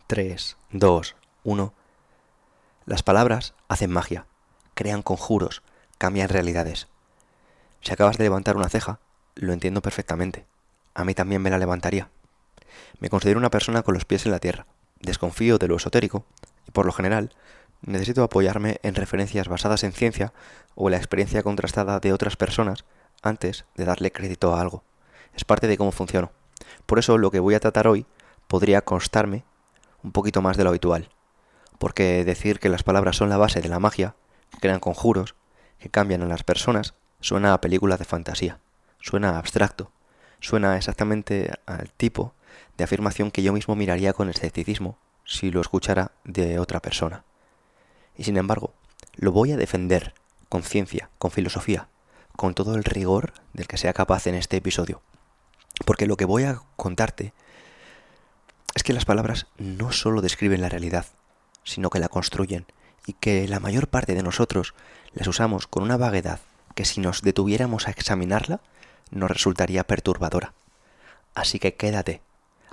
3, 2, 1. Las palabras hacen magia, crean conjuros, cambian realidades. Si acabas de levantar una ceja, lo entiendo perfectamente. A mí también me la levantaría. Me considero una persona con los pies en la tierra. Desconfío de lo esotérico y, por lo general, necesito apoyarme en referencias basadas en ciencia o en la experiencia contrastada de otras personas antes de darle crédito a algo. Es parte de cómo funciono. Por eso lo que voy a tratar hoy podría costarme un poquito más de lo habitual. Porque decir que las palabras son la base de la magia, que crean conjuros, que cambian a las personas, suena a película de fantasía. Suena abstracto. Suena exactamente al tipo de afirmación que yo mismo miraría con escepticismo si lo escuchara de otra persona. Y sin embargo, lo voy a defender con ciencia, con filosofía, con todo el rigor del que sea capaz en este episodio. Porque lo que voy a contarte es que las palabras no solo describen la realidad, sino que la construyen, y que la mayor parte de nosotros las usamos con una vaguedad que si nos detuviéramos a examinarla, nos resultaría perturbadora. Así que quédate,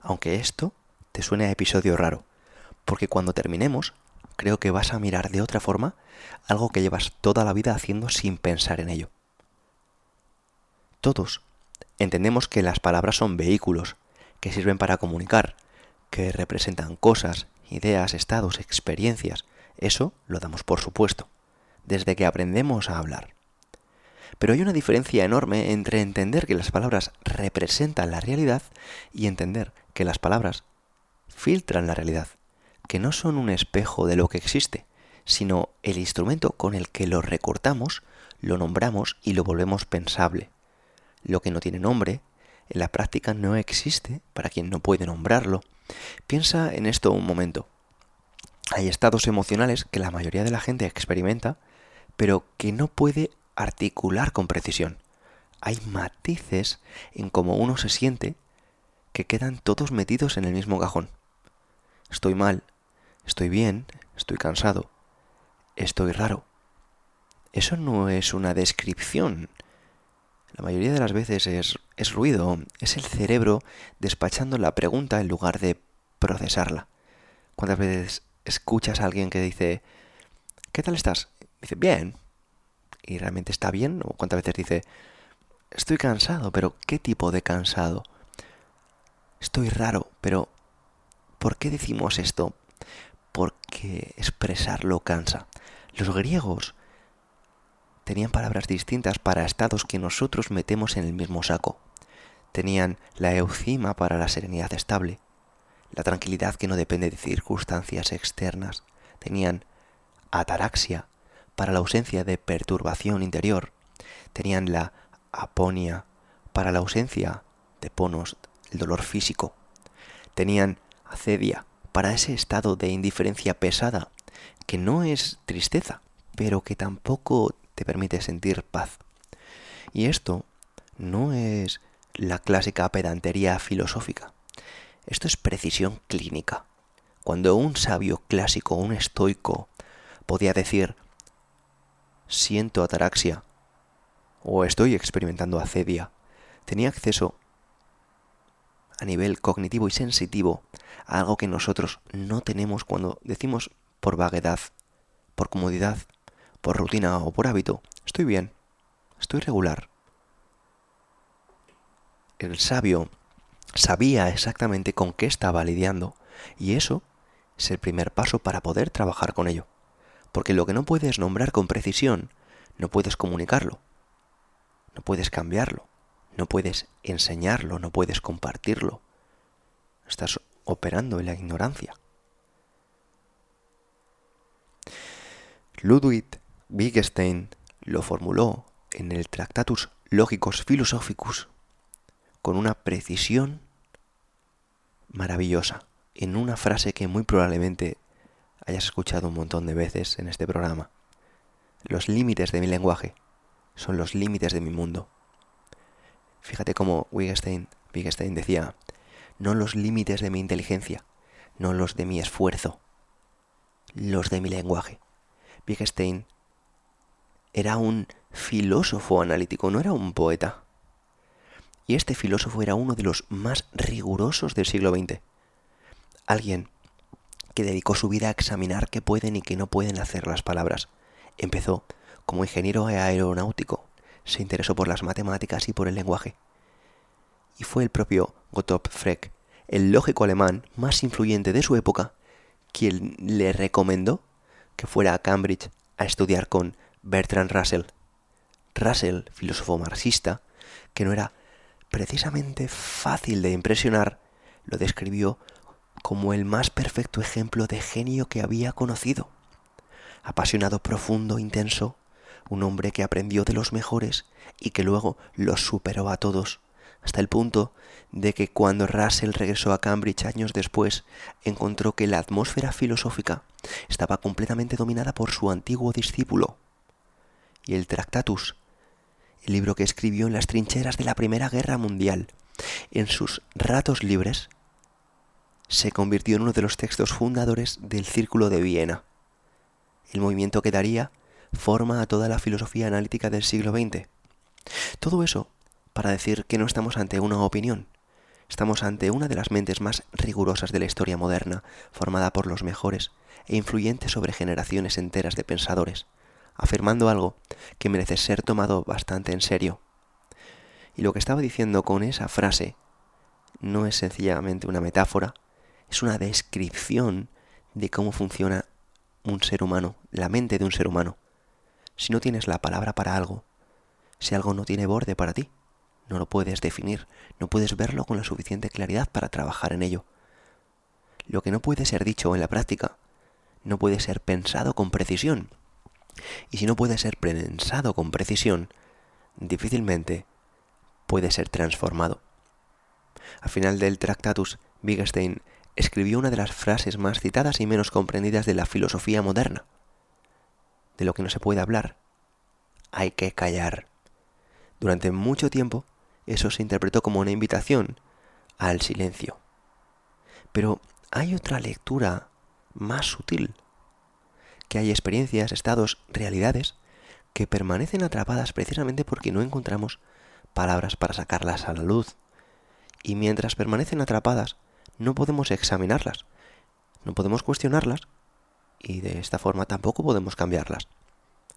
aunque esto te suene a episodio raro, porque cuando terminemos, creo que vas a mirar de otra forma algo que llevas toda la vida haciendo sin pensar en ello. Todos entendemos que las palabras son vehículos, que sirven para comunicar, que representan cosas, ideas, estados, experiencias. Eso lo damos por supuesto, desde que aprendemos a hablar. Pero hay una diferencia enorme entre entender que las palabras representan la realidad y entender que las palabras filtran la realidad, que no son un espejo de lo que existe, sino el instrumento con el que lo recortamos, lo nombramos y lo volvemos pensable. Lo que no tiene nombre, en la práctica no existe para quien no puede nombrarlo. Piensa en esto un momento. Hay estados emocionales que la mayoría de la gente experimenta, pero que no puede articular con precisión. Hay matices en cómo uno se siente que quedan todos metidos en el mismo cajón. Estoy mal, estoy bien, estoy cansado, estoy raro. Eso no es una descripción. La mayoría de las veces es ruido, es el cerebro despachando la pregunta en lugar de procesarla. ¿Cuántas veces escuchas a alguien que dice, ¿qué tal estás? Dice, bien. ¿Y realmente está bien? ¿O cuántas veces dice, estoy cansado, pero ¿qué tipo de cansado? Estoy raro, pero ¿por qué decimos esto? Porque expresarlo cansa. Los griegos tenían palabras distintas para estados que nosotros metemos en el mismo saco. Tenían la eucima para la serenidad estable, la tranquilidad que no depende de circunstancias externas. Tenían ataraxia para la ausencia de perturbación interior. Tenían la aponia para la ausencia de ponos, el dolor físico. Tenían acedia para ese estado de indiferencia pesada, que no es tristeza, pero que tampoco te permite sentir paz. Y esto no es la clásica pedantería filosófica. Esto es precisión clínica. Cuando un sabio clásico, un estoico, podía decir, siento ataraxia o estoy experimentando acedia, tenía acceso a nivel cognitivo y sensitivo a algo que nosotros no tenemos cuando decimos por vaguedad, por comodidad, por rutina o por hábito, estoy bien, estoy regular. El sabio sabía exactamente con qué estaba lidiando y eso es el primer paso para poder trabajar con ello. Porque lo que no puedes nombrar con precisión, no puedes comunicarlo, no puedes cambiarlo, no puedes enseñarlo, no puedes compartirlo. Estás operando en la ignorancia. Ludwig Wittgenstein lo formuló en el Tractatus Logicus Philosophicus con una precisión maravillosa, en una frase que muy probablemente hayas escuchado un montón de veces en este programa. Los límites de mi lenguaje son los límites de mi mundo. Fíjate cómo Wittgenstein decía, no los límites de mi inteligencia, no los de mi esfuerzo, los de mi lenguaje. Wittgenstein era un filósofo analítico, no era un poeta. Y este filósofo era uno de los más rigurosos del siglo XX. Alguien que dedicó su vida a examinar qué pueden y qué no pueden hacer las palabras. Empezó como ingeniero aeronáutico, se interesó por las matemáticas y por el lenguaje. Y fue el propio Gottlob Frege, el lógico alemán más influyente de su época, quien le recomendó que fuera a Cambridge a estudiar con Bertrand Russell. Russell, filósofo marxista, que no era precisamente fácil de impresionar, lo describió como el más perfecto ejemplo de genio que había conocido. Apasionado, profundo, intenso, un hombre que aprendió de los mejores y que luego los superó a todos, hasta el punto de que cuando Russell regresó a Cambridge años después, encontró que la atmósfera filosófica estaba completamente dominada por su antiguo discípulo. Y el Tractatus, el libro que escribió en las trincheras de la Primera Guerra Mundial, en sus ratos libres, se convirtió en uno de los textos fundadores del Círculo de Viena, el movimiento que daría forma a toda la filosofía analítica del siglo XX. Todo eso para decir que no estamos ante una opinión, estamos ante una de las mentes más rigurosas de la historia moderna, formada por los mejores e influyente sobre generaciones enteras de pensadores, afirmando algo que merece ser tomado bastante en serio. Y lo que estaba diciendo con esa frase no es sencillamente una metáfora, es una descripción de cómo funciona un ser humano, la mente de un ser humano. Si no tienes la palabra para algo, si algo no tiene borde para ti, no lo puedes definir, no puedes verlo con la suficiente claridad para trabajar en ello. Lo que no puede ser dicho en la práctica, no puede ser pensado con precisión. Y si no puede ser pensado con precisión, difícilmente puede ser transformado. Al final del Tractatus, Wittgenstein escribió una de las frases más citadas y menos comprendidas de la filosofía moderna. De lo que no se puede hablar, hay que callar. Durante mucho tiempo, eso se interpretó como una invitación al silencio. Pero hay otra lectura más sutil, que hay experiencias, estados, realidades que permanecen atrapadas precisamente porque no encontramos palabras para sacarlas a la luz. Y mientras permanecen atrapadas, no podemos examinarlas, no podemos cuestionarlas y de esta forma tampoco podemos cambiarlas.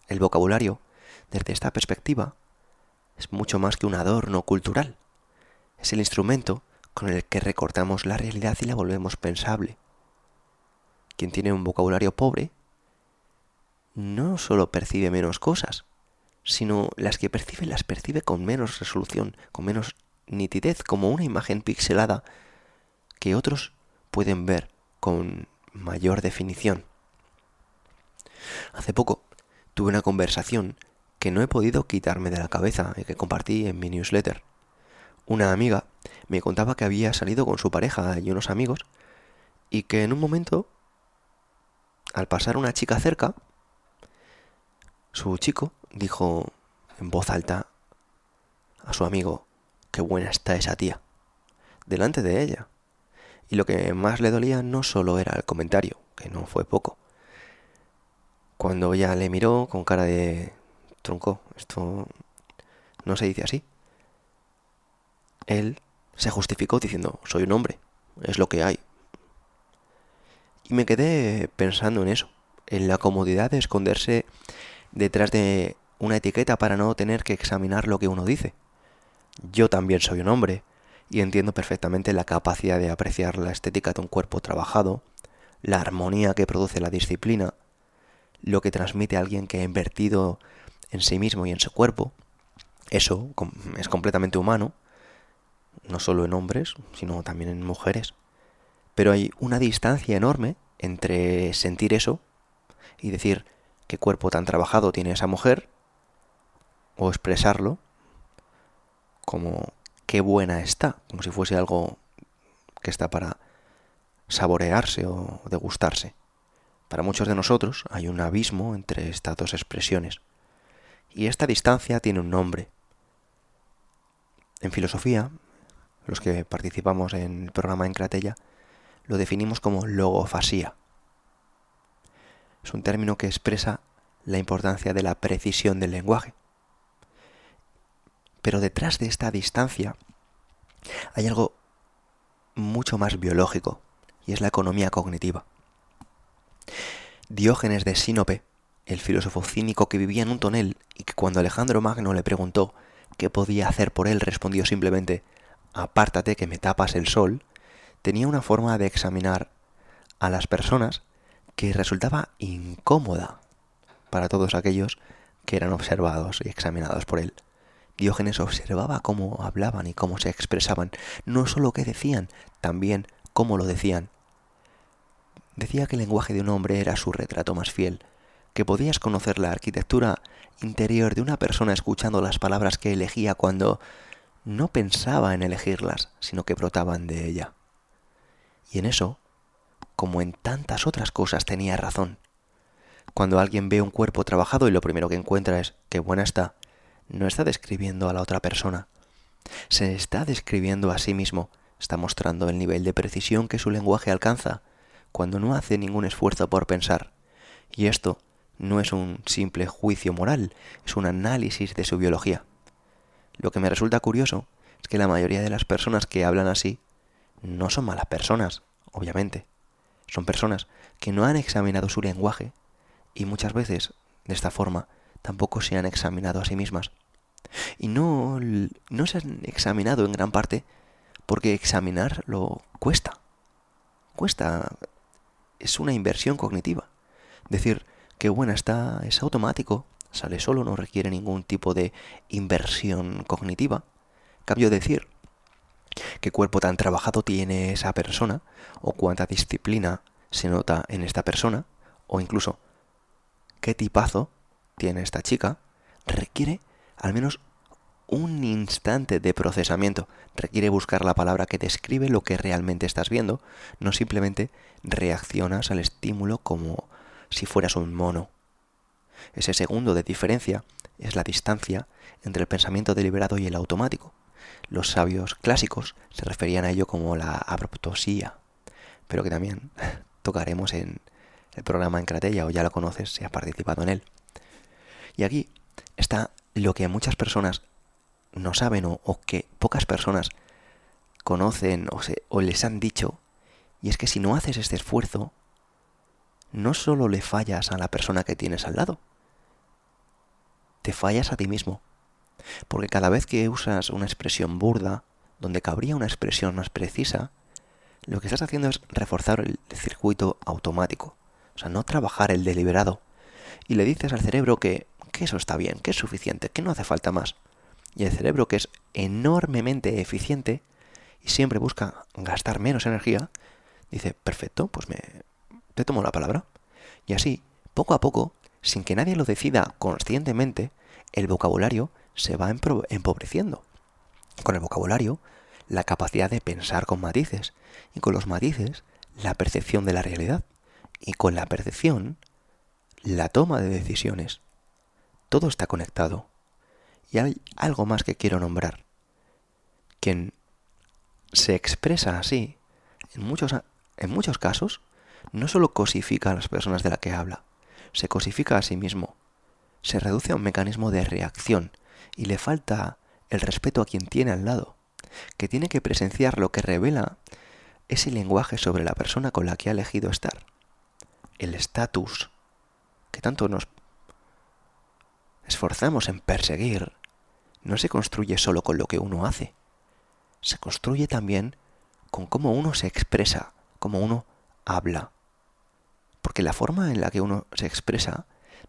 El vocabulario, desde esta perspectiva, es mucho más que un adorno cultural. Es el instrumento con el que recortamos la realidad y la volvemos pensable. Quien tiene un vocabulario pobre no solo percibe menos cosas, sino las que percibe las percibe con menos resolución, con menos nitidez, como una imagen pixelada que otros pueden ver con mayor definición. Hace poco tuve una conversación que no he podido quitarme de la cabeza y que compartí en mi newsletter. Una amiga me contaba que había salido con su pareja y unos amigos y que en un momento, al pasar una chica cerca, su chico dijo en voz alta a su amigo: «Qué buena está esa tía», delante de ella. Y lo que más le dolía no solo era el comentario, que no fue poco. Cuando ella le miró con cara de: «Tronco, esto no se dice así», él se justificó diciendo: «Soy un hombre, es lo que hay». Y me quedé pensando en eso, en la comodidad de esconderse detrás de una etiqueta para no tener que examinar lo que uno dice. Yo también soy un hombre y entiendo perfectamente la capacidad de apreciar la estética de un cuerpo trabajado, la armonía que produce la disciplina, lo que transmite a alguien que ha invertido en sí mismo y en su cuerpo. Eso es completamente humano, no solo en hombres, sino también en mujeres. Pero hay una distancia enorme entre sentir eso y decir qué cuerpo tan trabajado tiene esa mujer, o expresarlo como qué buena está, como si fuese algo que está para saborearse o degustarse. Para muchos de nosotros hay un abismo entre estas dos expresiones. Y esta distancia tiene un nombre. En filosofía, los que participamos en el programa Encratella, lo definimos como logofasía. Es un término que expresa la importancia de la precisión del lenguaje. Pero detrás de esta distancia hay algo mucho más biológico, y es la economía cognitiva. Diógenes de Sinope, el filósofo cínico que vivía en un tonel y que cuando Alejandro Magno le preguntó qué podía hacer por él, respondió simplemente: apártate que me tapas el sol, tenía una forma de examinar a las personas que resultaba incómoda para todos aquellos que eran observados y examinados por él. Diógenes observaba cómo hablaban y cómo se expresaban, no solo qué decían, también cómo lo decían. Decía que el lenguaje de un hombre era su retrato más fiel, que podías conocer la arquitectura interior de una persona escuchando las palabras que elegía cuando no pensaba en elegirlas, sino que brotaban de ella. Y en eso, como en tantas otras cosas, tenía razón. Cuando alguien ve un cuerpo trabajado y lo primero que encuentra es qué buena está, no está describiendo a la otra persona. Se está describiendo a sí mismo, está mostrando el nivel de precisión que su lenguaje alcanza cuando no hace ningún esfuerzo por pensar. Y esto no es un simple juicio moral, es un análisis de su biología. Lo que me resulta curioso es que la mayoría de las personas que hablan así no son malas personas, obviamente. Son personas que no han examinado su lenguaje y muchas veces, de esta forma, tampoco se han examinado a sí mismas. Y no se han examinado en gran parte porque examinarlo cuesta. Cuesta, es una inversión cognitiva. Decir que buena está es automático, sale solo, no requiere ningún tipo de inversión cognitiva. En cambio, decir qué cuerpo tan trabajado tiene esa persona, o cuánta disciplina se nota en esta persona, o incluso qué tipazo tiene esta chica, requiere al menos un instante de procesamiento. Requiere buscar la palabra que describe lo que realmente estás viendo, no simplemente reaccionas al estímulo como si fueras un mono. Ese segundo de diferencia es la distancia entre el pensamiento deliberado y el automático. Los sabios clásicos se referían a ello como la abruptosía, pero que también tocaremos en el programa en Cratella, o ya lo conoces si has participado en él. Y aquí está lo que muchas personas no saben o que pocas personas conocen o les han dicho, y es que si no haces este esfuerzo, no solo le fallas a la persona que tienes al lado, te fallas a ti mismo. Porque cada vez que usas una expresión burda, donde cabría una expresión más precisa, lo que estás haciendo es reforzar el circuito automático. O sea, no trabajar el deliberado. Y le dices al cerebro que eso está bien, que es suficiente, que no hace falta más. Y el cerebro, que es enormemente eficiente y siempre busca gastar menos energía, dice, perfecto, pues te tomo la palabra. Y así, poco a poco, sin que nadie lo decida conscientemente, el vocabulario se va empobreciendo. Con el vocabulario, la capacidad de pensar con matices, y con los matices, la percepción de la realidad, y con la percepción, la toma de decisiones. Todo está conectado. Y hay algo más que quiero nombrar. Quien se expresa así, en muchos casos, no solo cosifica a las personas de las que habla, se cosifica a sí mismo. Se reduce a un mecanismo de reacción y le falta el respeto a quien tiene al lado, que tiene que presenciar lo que revela ese lenguaje sobre la persona con la que ha elegido estar. El estatus que tanto nos esforzamos en perseguir no se construye solo con lo que uno hace, se construye también con cómo uno se expresa, cómo uno habla. Porque la forma en la que uno se expresa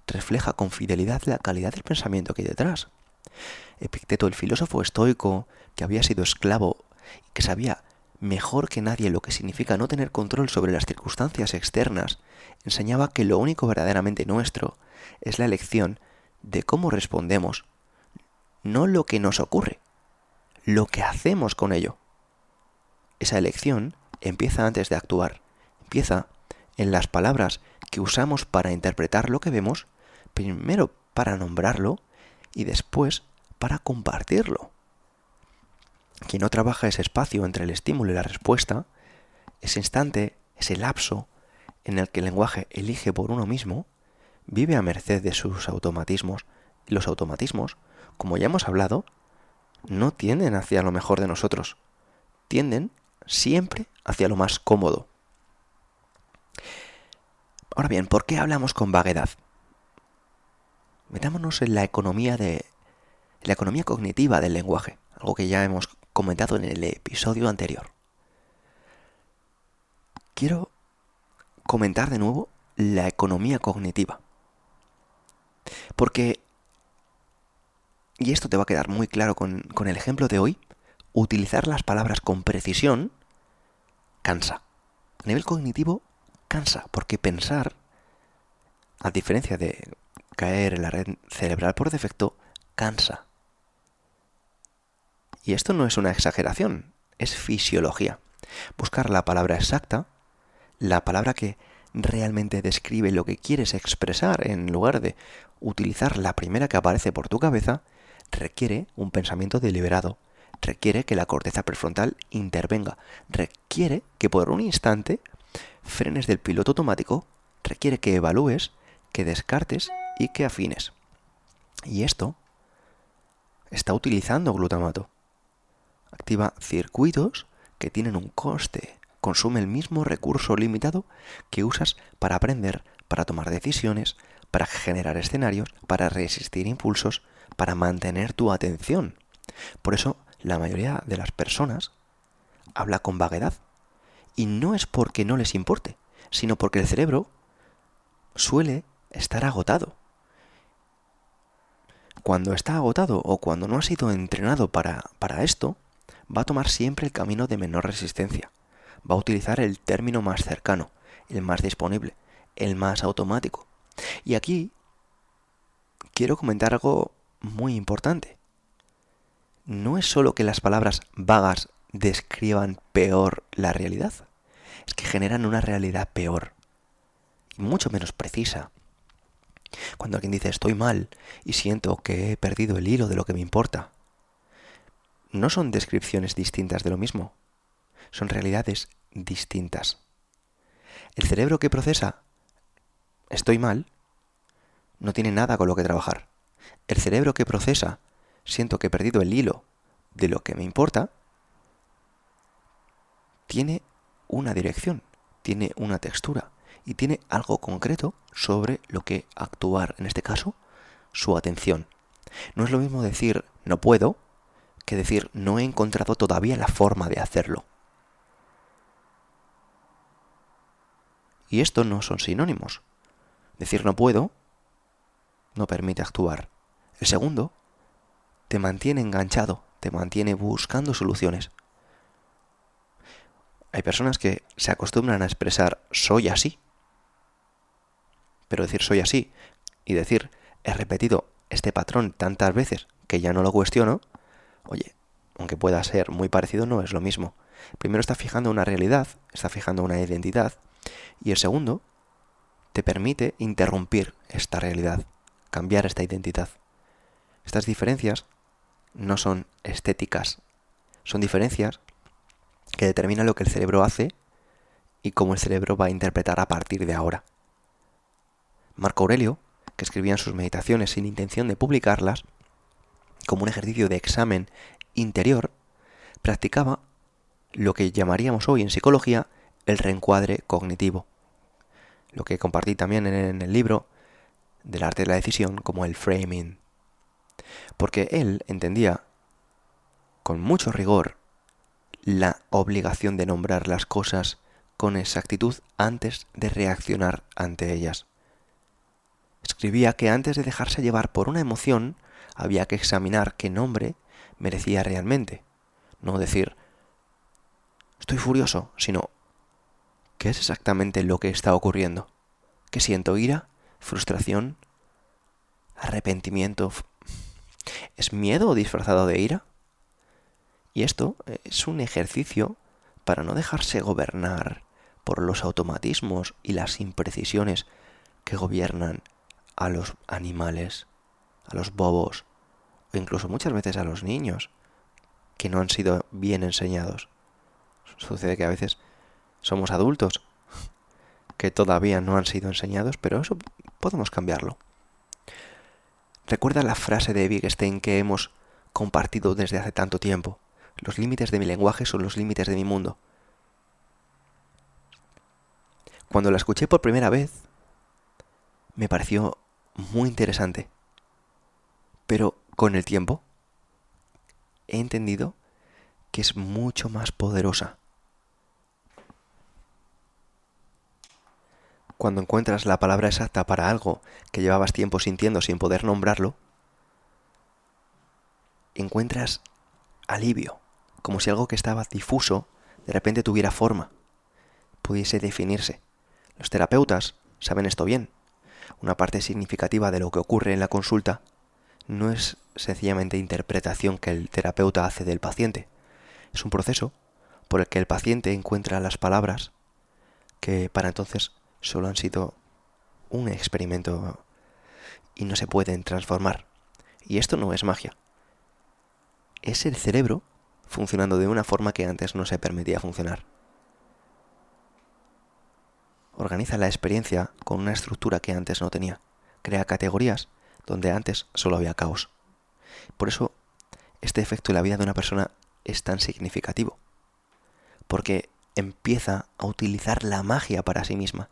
refleja con fidelidad la calidad del pensamiento que hay detrás. Epicteto, el filósofo estoico, que había sido esclavo y que sabía mejor que nadie lo que significa no tener control sobre las circunstancias externas, enseñaba que lo único verdaderamente nuestro es la elección de cómo respondemos, no lo que nos ocurre, lo que hacemos con ello. Esa elección empieza antes de actuar, empieza en las palabras que usamos para interpretar lo que vemos, primero para nombrarlo y después para compartirlo. Quien no trabaja ese espacio entre el estímulo y la respuesta, ese instante, ese lapso en el que el lenguaje elige por uno mismo, vive a merced de sus automatismos. Y los automatismos, como ya hemos hablado, no tienden hacia lo mejor de nosotros, tienden siempre hacia lo más cómodo. Ahora bien, ¿por qué hablamos con vaguedad? Metámonos en la economía cognitiva del lenguaje, algo que ya hemos comentado en el episodio anterior. Quiero comentar de nuevo la economía cognitiva. Porque, y esto te va a quedar muy claro con el ejemplo de hoy, utilizar las palabras con precisión cansa. A nivel cognitivo cansa, porque pensar, a diferencia de caer en la red cerebral por defecto, cansa. Y esto no es una exageración, es fisiología. Buscar la palabra exacta, la palabra que realmente describe lo que quieres expresar en lugar de utilizar la primera que aparece por tu cabeza, requiere un pensamiento deliberado, requiere que la corteza prefrontal intervenga, requiere que por un instante frenes del piloto automático, requiere que evalúes, que descartes y que afines. Y esto está utilizando glutamato. Activa circuitos que tienen un coste, consume el mismo recurso limitado que usas para aprender, para tomar decisiones, para generar escenarios, para resistir impulsos, para mantener tu atención. Por eso, la mayoría de las personas habla con vaguedad. Y no es porque no les importe, sino porque el cerebro suele estar agotado. Cuando está agotado o cuando no ha sido entrenado para esto, va a tomar siempre el camino de menor resistencia. Va a utilizar el término más cercano, el más disponible, el más automático. Y aquí quiero comentar algo muy importante. No es solo que las palabras vagas describan peor la realidad, es que generan una realidad peor y mucho menos precisa. Cuando alguien dice estoy mal y siento que he perdido el hilo de lo que me importa, no son descripciones distintas de lo mismo, son realidades distintas. El cerebro que procesa estoy mal no tiene nada con lo que trabajar. El cerebro que procesa siento que he perdido el hilo de lo que me importa tiene una dirección, tiene una textura y tiene algo concreto sobre lo que actuar, en este caso, su atención. No es lo mismo decir no puedo que decir no he encontrado todavía la forma de hacerlo. Y esto no son sinónimos. Decir no puedo no permite actuar. El segundo te mantiene enganchado, te mantiene buscando soluciones. Hay personas que se acostumbran a expresar soy así. Pero decir soy así y decir he repetido este patrón tantas veces que ya no lo cuestiono, oye, aunque pueda ser muy parecido, no es lo mismo. Primero está fijando una realidad, está fijando una identidad, y el segundo te permite interrumpir esta realidad, cambiar esta identidad. Estas diferencias no son estéticas, son diferencias que determinan lo que el cerebro hace y cómo el cerebro va a interpretar a partir de ahora. Marco Aurelio, que escribía en sus meditaciones sin intención de publicarlas, como un ejercicio de examen interior, practicaba lo que llamaríamos hoy en psicología el reencuadre cognitivo, lo que compartí también en el libro del arte de la decisión como el framing, porque él entendía con mucho rigor la obligación de nombrar las cosas con exactitud antes de reaccionar ante ellas. Escribía que antes de dejarse llevar por una emoción había que examinar qué nombre merecía realmente. No decir estoy furioso, sino ¿qué es exactamente lo que está ocurriendo? ¿Qué siento? ¿Ira? ¿Frustración? ¿Arrepentimiento? ¿Es miedo disfrazado de ira? Y esto es un ejercicio para no dejarse gobernar por los automatismos y las imprecisiones que gobiernan a los animales, a los bobos, o incluso muchas veces a los niños, que no han sido bien enseñados. Sucede que a veces somos adultos que todavía no han sido enseñados, pero eso podemos cambiarlo. Recuerda la frase de Wittgenstein que hemos compartido desde hace tanto tiempo. Los límites de mi lenguaje son los límites de mi mundo. Cuando la escuché por primera vez, me pareció muy interesante, pero con el tiempo he entendido que es mucho más poderosa. Cuando encuentras la palabra exacta para algo que llevabas tiempo sintiendo sin poder nombrarlo, encuentras alivio, como si algo que estaba difuso de repente tuviera forma, pudiese definirse. Los terapeutas saben esto bien. Una parte significativa de lo que ocurre en la consulta no es sencillamente interpretación que el terapeuta hace del paciente. Es un proceso por el que el paciente encuentra las palabras que para entonces solo han sido un experimento y no se pueden transformar. Y esto no es magia. Es el cerebro funcionando de una forma que antes no se permitía funcionar. Organiza la experiencia con una estructura que antes no tenía. Crea categorías donde antes solo había caos. Por eso, este efecto en la vida de una persona es tan significativo. Porque empieza a utilizar la magia para sí misma,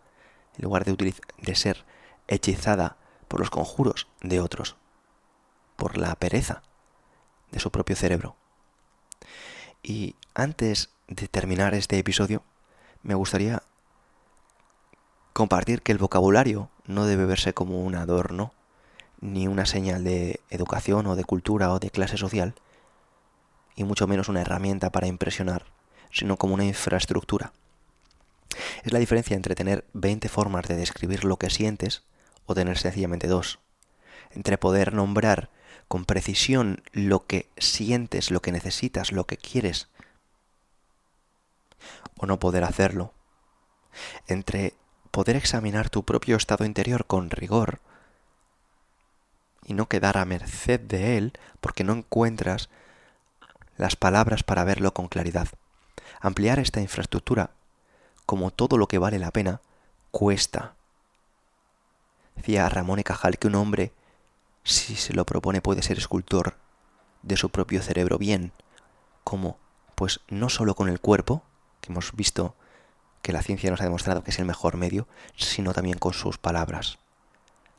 en lugar de ser hechizada por los conjuros de otros, por la pereza de su propio cerebro. Y antes de terminar este episodio, me gustaría compartir que el vocabulario no debe verse como un adorno, ni una señal de educación o de cultura o de clase social, y mucho menos una herramienta para impresionar, sino como una infraestructura. Es la diferencia entre tener 20 formas de describir lo que sientes o tener sencillamente 2. Entre poder nombrar con precisión lo que sientes, lo que necesitas, lo que quieres, o no poder hacerlo. Entre poder examinar tu propio estado interior con rigor y no quedar a merced de él porque no encuentras las palabras para verlo con claridad. Ampliar esta infraestructura, como todo lo que vale la pena, cuesta. Decía Ramón y Cajal que un hombre, si se lo propone, puede ser escultor de su propio cerebro. Bien, ¿cómo? Pues no solo con el cuerpo, que hemos visto que la ciencia nos ha demostrado que es el mejor medio, sino también con sus palabras.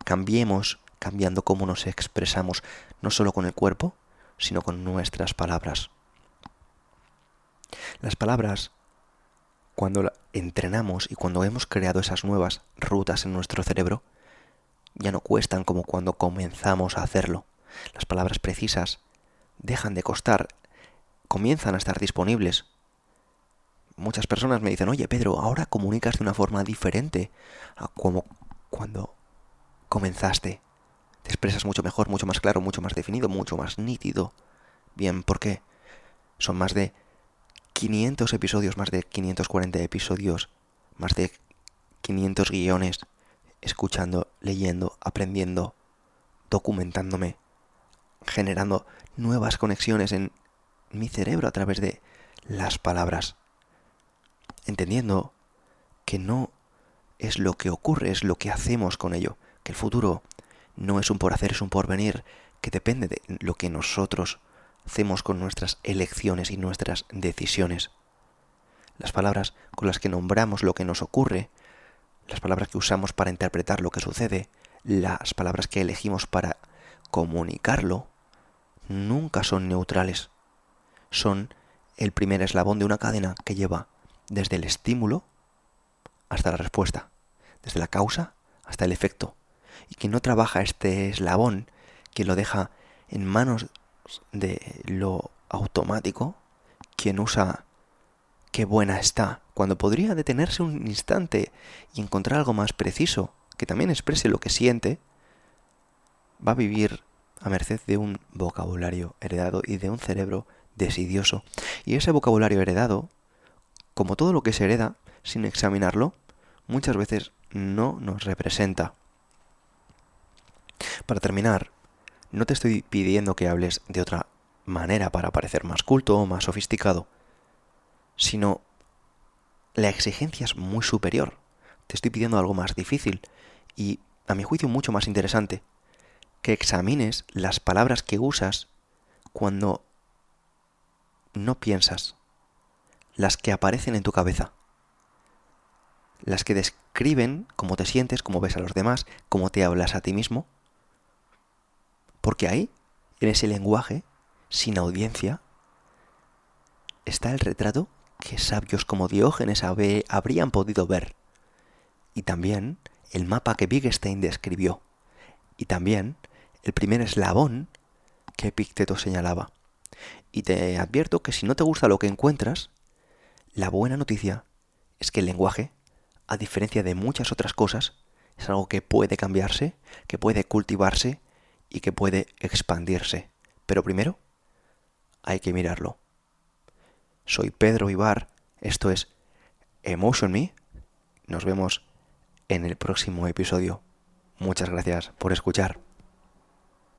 Cambiemos cambiando cómo nos expresamos, no solo con el cuerpo, sino con nuestras palabras. Las palabras, cuando entrenamos y cuando hemos creado esas nuevas rutas en nuestro cerebro, ya no cuestan como cuando comenzamos a hacerlo. Las palabras precisas dejan de costar, comienzan a estar disponibles. Muchas personas me dicen, oye Pedro, ahora comunicas de una forma diferente a como cuando comenzaste. Te expresas mucho mejor, mucho más claro, mucho más definido, mucho más nítido. Bien, ¿por qué? Son más de 500 episodios, más de 540 episodios, más de 500 guiones, escuchando, leyendo, aprendiendo, documentándome, generando nuevas conexiones en mi cerebro a través de las palabras, entendiendo que no es lo que ocurre, es lo que hacemos con ello, que el futuro no es un por hacer, es un porvenir, que depende de lo que nosotros hacemos con nuestras elecciones y nuestras decisiones. Las palabras con las que nombramos lo que nos ocurre, las palabras que usamos para interpretar lo que sucede, las palabras que elegimos para comunicarlo, nunca son neutrales. Son el primer eslabón de una cadena que lleva desde el estímulo hasta la respuesta, desde la causa hasta el efecto. Y quien no trabaja este eslabón, quien lo deja en manos de lo automático, quien usa qué buena está, cuando podría detenerse un instante y encontrar algo más preciso, que también exprese lo que siente, va a vivir a merced de un vocabulario heredado y de un cerebro desidioso. Y ese vocabulario heredado, como todo lo que se hereda, sin examinarlo, muchas veces no nos representa. Para terminar, no te estoy pidiendo que hables de otra manera para parecer más culto o más sofisticado, sino la exigencia es muy superior. Te estoy pidiendo algo más difícil y, a mi juicio, mucho más interesante. Que examines las palabras que usas cuando no piensas, las que aparecen en tu cabeza. las que describen cómo te sientes, cómo ves a los demás, cómo te hablas a ti mismo. Porque ahí, en ese lenguaje, sin audiencia, está el retrato que sabios como Diógenes habrían podido ver. Y también el mapa que Wittgenstein describió. Y también el primer eslabón que Epicteto señalaba. Y te advierto que si no te gusta lo que encuentras, la buena noticia es que el lenguaje, a diferencia de muchas otras cosas, es algo que puede cambiarse, que puede cultivarse y que puede expandirse. Pero primero, hay que mirarlo. Soy Pedro Ibar, esto es Emotion Me. Nos vemos en el próximo episodio. Muchas gracias por escuchar.